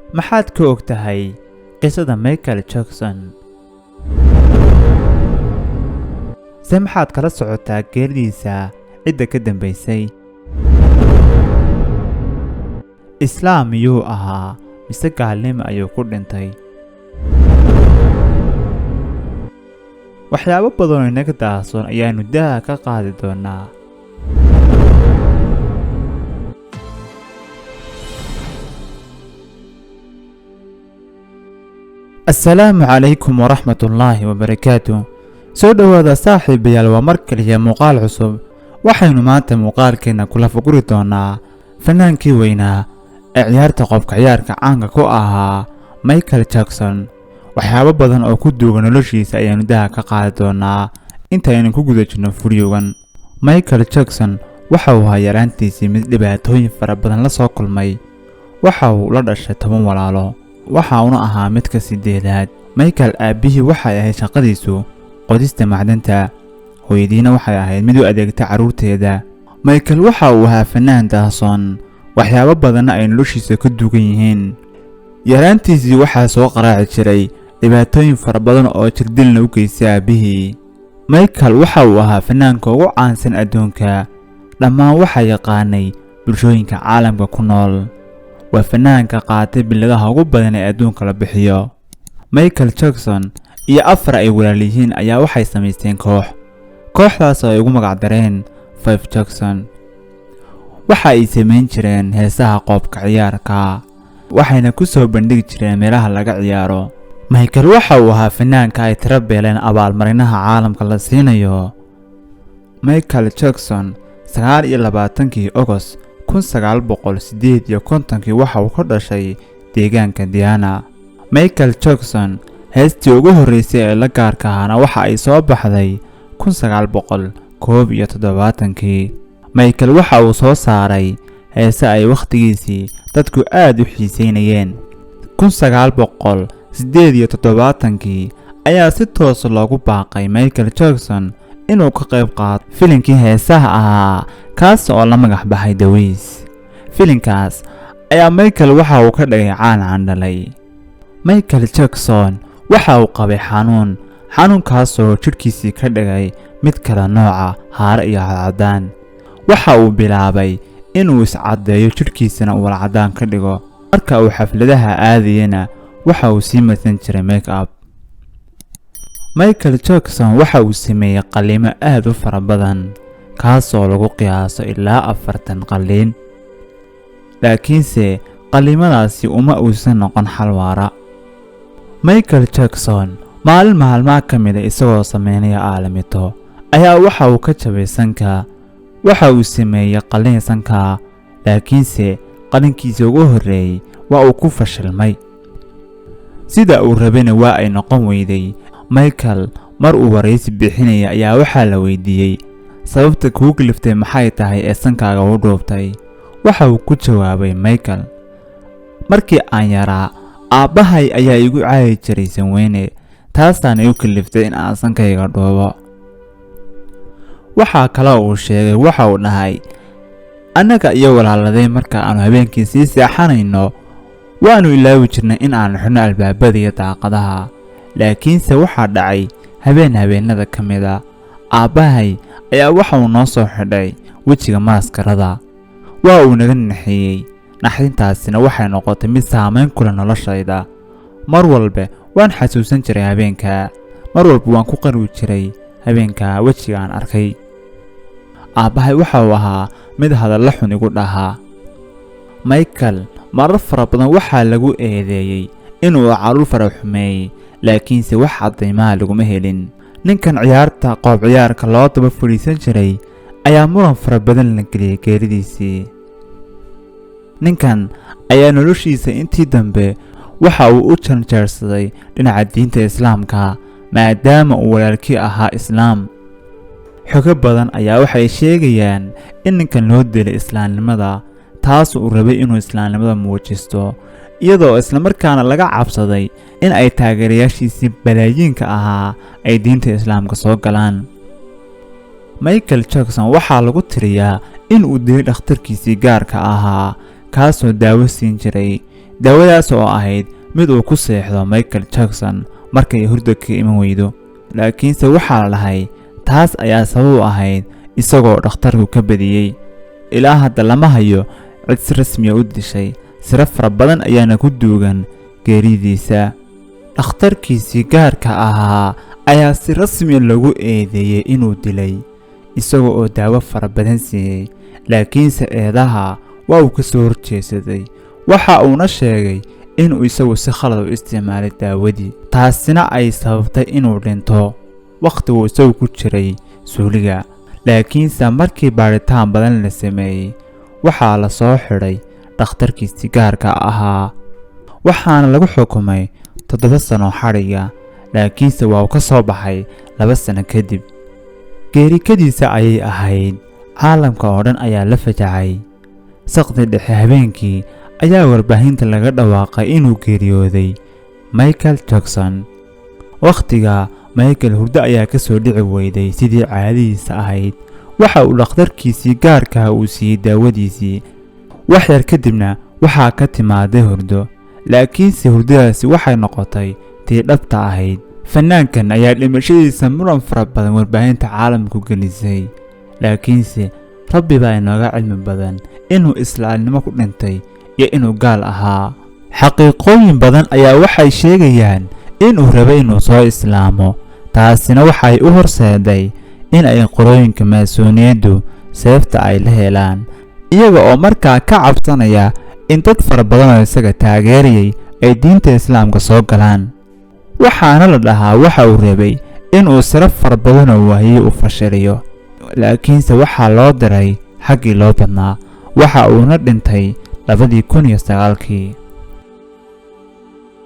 maxaad ka og tahay qisada Michael Jackson? Se maxaad kala socotaa geeridiisa cidda ka dambaysay? Islaam miyuu ahaa mise gaalnimo ayuu ku dhintay? waxyaabo badan oo inaga daahsoon ayaanu daha ka qaadi doonaa. السلام عليكم ورحمة الله وبركاته. soo dhawaada saaxiibayaal, waa mar kaliya muuqaal cusub. waxaynu maanta muuqaalkeena kula faguri doonaa fanaankii weynaa ee ciyaarta qobka ciyaarka caanka ku ahaa Michael Jackson. waxyaabo badan oo ku duugan noloshiisa ayaanu daha ka qaadi doonaa intaynu ku guda jirno furiyoogan. Michael Jackson waxa uu ahaa yaraantiisii mid dhibaatooyin fara badan la soo kulmay. waxa uu la dhashay 10 walaalo, waxa uu ahaa mid ka 8aad. Michael aabihii waxay ahayd shaqadiisu qodista macdanta, hooyadiina waxay ahayd mid u adeegta caruurteeda. Michael waxa uu ahaa fanaan daahsoon, waxyaabo badan ay noloshiisa ka duugan yihiin. yaraantiisii waxaa soo qaraaci jiray dhibaatooyin fara badan oo jirdilna u geystay aabihii. Michael waxa uu ahaa fanaanka ugu caansan adduunka, dhammaan waxa yaqaanay bulshooyinka caalamka ku nool. waa fanaanka qaatay biladaha ugu badan ee adduunka la bixiyo. Michael Jackson iyo 4 ay walaal yihiin ayaa waxay samaysteen kooxdaas oo ay ugu magac dareen 5 Jackson. waxa ay samayn jireen heesaha qobka ciyaarka, waxayna ku soo bandhigi jireen meelaha laga ciyaaro. Michael waxa uu ahaa fanaanka ay tiro beeleen abaalmarinaha caalamka la siinayo. Michael Jackson 29 August 1958 waxa uu ka dhashay deegaanka Diana. Michael Jackson heestii ugu horeysay ee la gaarka ahaana waxa ay soo baxday 1971. Michael waxa uu soo saaray heese ay waqtigiisii dadku aad u xiiseynayeen. 1978 ayaa si toos loogu baaqay Michael Jackson inuu ka qayb qaato filimkii heesaha ahaa kaas oo la magac baxay The Wiz. filimkaas ayaa Michael waxa uu ka dhigay caan dhalay. Michael Jackson waxa uu qabay xanuunkaas oo jirkiisii ka dhigay mid kala nooca haare iyo cadaan. waxa uu bilaabay inuu iscadeeyo jirkiisana uu cadaan ka dhigo. marka uu xafladaha aadayna waxa uu sii marsan jiray make-up. Michael Jackson waxa uu sameeyay qalliimo aad u fara badan, kaas oo lagu qiyaaso ilaa 40 qalliin. laakiinse qalliimadaasi uma uusan noqon xal waara. Michael Jackson maalin maalmaha ka mid ah isagoo sameynaya aalamito ayaa waxa uu ka jabay sanka. waxa uu sameeyay qalliin sanka, laakiinse qalliinkiisa ugu horeeyay waa uu ku fashilmay. sida uu rabayna waa ay noqon weyday. Michael mar uu wareysi bixinaya ayaa waxa la weydiiyay sababta kugu galiftay maxay tahay ee sankaaga u dhoobtay. waxa uu ku jawaabay Michael, markii aan yaraa aabbahay ayaa igu caayi jiray sanweyne, taasaan igu galiftay in aan sankayga dhoobo. waxa kale uu sheegay waxa uu dhahay, annaga iyo walaaladay marka aanu habeenkii sii seexanayno waanu ilaawi jirnay in aan xidhno albaabada iyo daaqadaha. laakiinse waxaa dhacay habeenada ka mid ah aabbahay ayaa waxa uu noo soo xidhay wejiga maaskarada. waa uu naga naxiyey. naxdintaasina waxay noqotay mid saameyn ku leh noloshayda. mar walba waan xasuusan jiray habeenka, mar walba waan ku qarwi jiray habeenka wejiga aan arkay. aabbahay waxa uu ahaa mid hadallo xun igu dhahaa. Michael marar fara badan waxaa lagu eedeeyay inuu caruur fara xumeeyay, laakiinse wax cadaymaha laguma helin. ninkan ciyaarta qoob ciyaarka loo daba fadhiisan jiray ayaa muran fara badan la geliyay geeridiisii. ninkan ayaa noloshiisa intii dambe waxa uu u janjeersaday dhinaca diinta Islaamka maadaama uu walaalkii ahaa Islaam. xogo badan ayaa waxay sheegayaan in ninkan loo dilay islaamnimada, taas uu rabay inuu islaamnimada muujisto, iyadoo isla markaana laga cabsaday in ay taageerayaashiisii balaayiinka ahaa ay diinta Islaamka soo galaan. Michael Jackson waxaa lagu tiriyaa in uu dilay dhakhtarkiisii gaarka ahaa kaasoo daawo siin jiray daawadaas oo ahayd mid uu ku seexdo Michael Jackson markay hurdo ka iman weydo. laakiinse waxaa la dhahay taas ayaa sabab u ahayd isagoo dhakhtarku ka badiyey. ilaa hadda lama hayo cid si rasmi ah u dishay, siro fara badan ayaana ku duugan geeridiisa. dhakhtarkiisii gaarka ahaa ayaa si rasmi ah lagu eedeeyey inuu dilay, isagoo oo daawo fara badan siiyey, laakiinse eedaha waa uu ka soo horjeesaday. waxa uuna sheegay inuu isagu si khalad u isticmaalay daawadii, taasina ay sababtay inuu dhinto waqtiguu isagu ku jiray suuliga. laakiinse markii baaritaan badan la sameeyey, waxaa la soo xidhay dhakhtarkiisii gaarka ahaa, waxaana lagu xukumay 7 sano xadhiga. laakiinse waa uu ka soo baxay 2 sano kadib. geerikadiisa ayay ahayd caalamka oo dhan ayaa la fajacay. saqdi dhexe habeenkii ayaa warbaahinta laga dhawaaqay inuu geeriyooday Michael Jackson. waqtiga Michael hurdo ayaa ka soo dhici weyday sidii caadadiisa ahayd. waxa uu dhakhtarkiisii gaarka uu siiyey daawadiisii. wax yar kadibna waxaa ka timaaday hurdo, laakiinse hurdadaasi waxay noqotay tii dhabta ahayd. fanaankan ayaa dhimashadiisa muran fara badan warbaahinta caalamku gelisay, laakiinse Rabbi baa inooga cilmi badan inuu islaamnimo ku dhintay iyo inuu gaal ahaa. xaqiiqooyin badan ayaa waxay sheegayaan inuu rabay inuu soo islaamo, taasina waxay u horseeday in ay qorooyinka maasuuniyaddu seefta ay la helaan, iyaga oo markaa ka cabsanaya in dad fara badan oo isaga taageerayay ay diinta islaamka soo galaan. waxaana la dhahaa waxa uu rabay inuu siro fara badan oo waayey u fashiliyo, laakiinse waxaa loo diray xaggii loo badnaa. waxa uuna dhintay 2009.